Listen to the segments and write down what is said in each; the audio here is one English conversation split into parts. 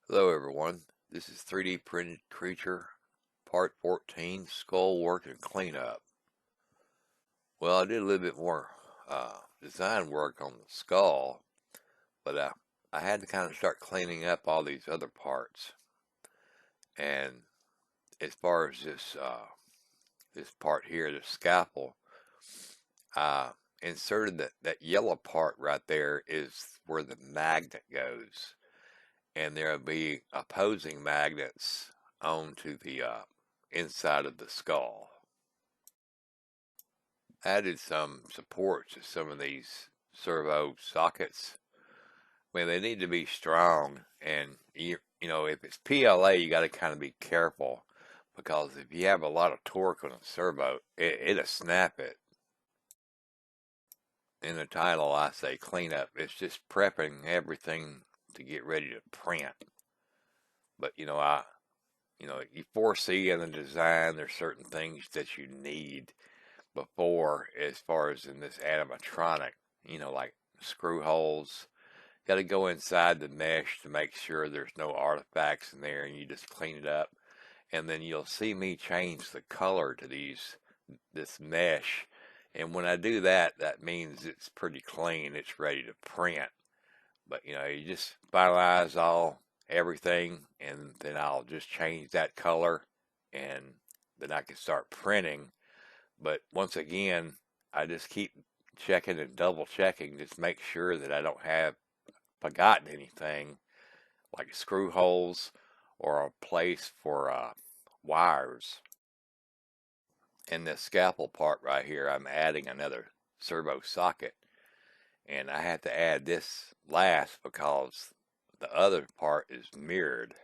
Hello everyone, this is 3D Printed Creature Part 14, Skull Work and Cleanup. Well, I did a little bit more design work on the skull, but I had to kind of start cleaning up all these other parts. And as far as this part here, the scalpel, I inserted that yellow part right there is where the magnet goes. And there'll be opposing magnets onto the inside of the skull. Added some support to some of these servo sockets. I mean, they need to be strong, and you know if it's PLA, you got to kind of be careful because if you have a lot of torque on a servo, it'll snap it. In the title, I say cleanup. It's just prepping everything to get ready to print. But you foresee in the design there's certain things that you need before, as far as in this animatronic, like screw holes. Got to go inside the mesh to make sure there's no artifacts in there, and you just clean it up. And then you'll see me change the color to this mesh. And when I do that, that means it's pretty clean. It's ready to print. But you just finalize everything, and then I'll just change that color, and then I can start printing. But once again, I just keep checking and double checking, just make sure that I don't have forgotten anything like screw holes or a place for wires. In the scalpel part right here, I'm adding another servo socket, and I have to add this last because the other part is mirrored.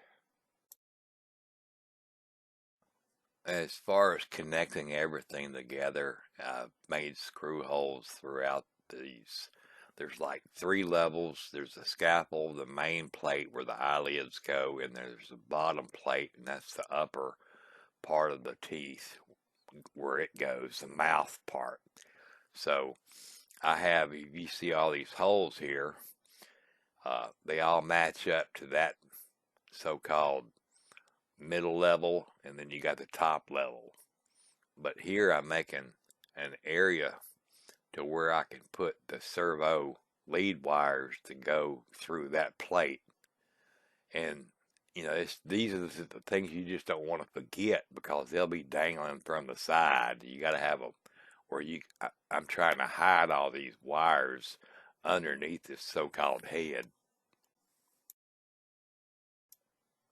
As far as connecting everything together, I've made screw holes throughout these. There's like 3 levels. There's the scalpel, the main plate where the eyelids go, and there's the bottom plate, and that's the upper part of the teeth where it goes, the mouth part. So I have, if you see all these holes here, they all match up to that so-called middle level, and then you got the top level. But here I'm making an area to where I can put the servo lead wires to go through that plate. And these are the things you just don't want to forget because they'll be dangling from the side. You got to have them where I'm trying to hide all these wires underneath this so-called head.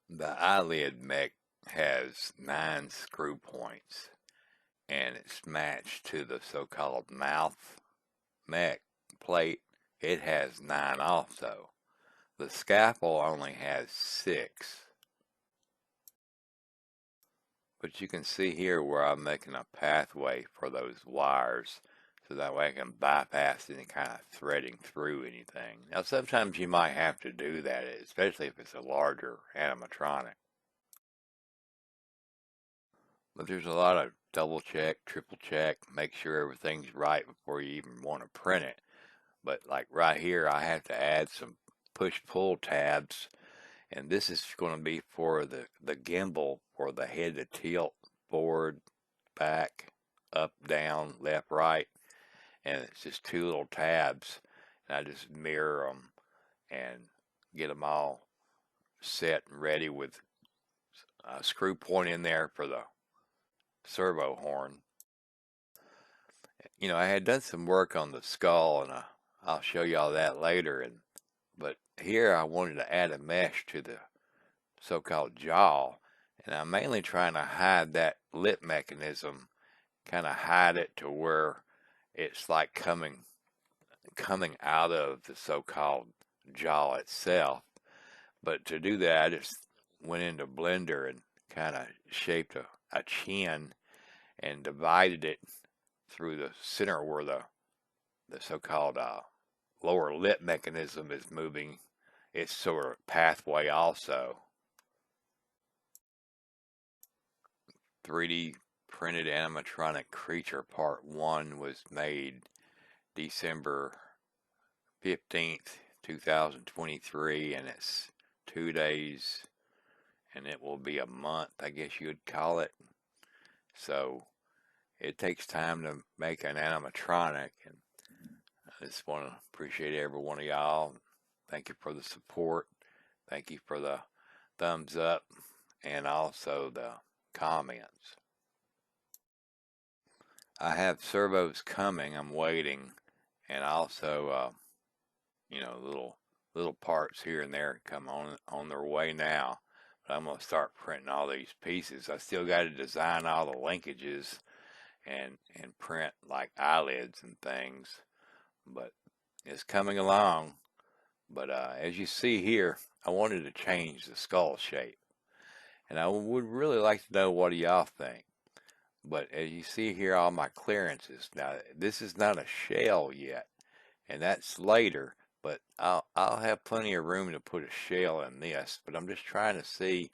The eyelid mech has 9 screw points, and it's matched to the so-called mouth mech plate. It has 9 also. The scalpel only has 6. But you can see here where I'm making a pathway for those wires so that way I can bypass any kind of threading through anything. Now sometimes you might have to do that, especially if it's a larger animatronic. But there's a lot of double check, triple check, make sure everything's right before you even want to print it. But like right here, I have to add some push-pull tabs, and this is going to be for the gimbal for the head to tilt forward, back, up, down, left, right, and it's just 2 little tabs, and I just mirror them and get them all set and ready with a screw point in there for the servo horn. I had done some work on the skull, and I'll show you all that later. But here I wanted to add a mesh to the so-called jaw, and I'm mainly trying to hide that lip mechanism, kind of hide it to where it's like coming out of the so-called jaw itself. But to do that, I just went into Blender and kind of shaped a chin and divided it through the center where the so-called lower lip mechanism is moving. It's sort of pathway also. 3D printed animatronic creature part 1 was made December 15th, 2023, and it's 2 days, and it will be a month, I guess you'd call it. So it takes time to make an animatronic, and I just want to appreciate every one of y'all. Thank you for the support. Thank you for the thumbs up and also the comments. I have servos coming. I'm waiting, and also little parts here and there come on their way now. But I'm gonna start printing all these pieces. I still got to design all the linkages and print like eyelids and things, but it's coming along. But as you see here, I wanted to change the skull shape, and I would really like to know what do y'all think. But as you see here, all my clearances. Now, this is not a shell yet, and that's later. But I'll have plenty of room to put a shell in this. But I'm just trying to see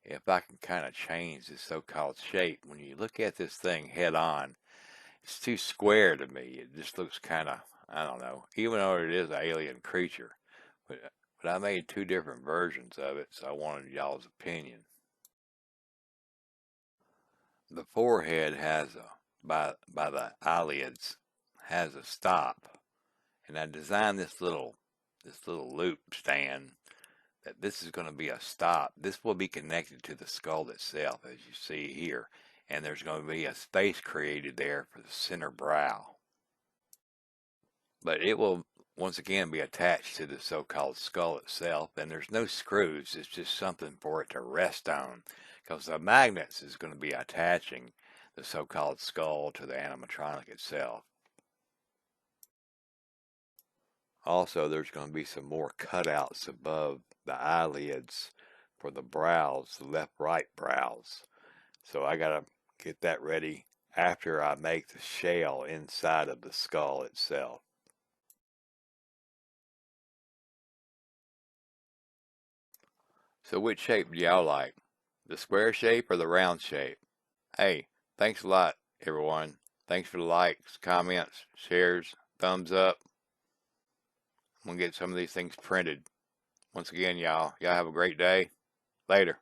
if I can kind of change the so-called shape. When you look at this thing head on, it's too square to me. It just looks kind of, I don't know, even though it is an alien creature. But I made two different versions of it, so I wanted y'all's opinion. The forehead has by the eyelids has a stop, and I designed this little loop stand that this is going to be a stop. This will be connected to the skull itself, as you see here, and there's going to be a space created there for the center brow. But it will once again be attached to the so-called skull itself, and there's no screws. It's just something for it to rest on, because the magnets is going to be attaching the so-called skull to the animatronic itself. Also, there's going to be some more cutouts above the eyelids for the brows, the left-right brows. So I got to get that ready after I make the shell inside of the skull itself. So which shape do y'all like? The square shape or the round shape? Hey, thanks a lot, everyone. Thanks for the likes, comments, shares, thumbs up. I'm going to get some of these things printed. Once again, y'all have a great day. Later.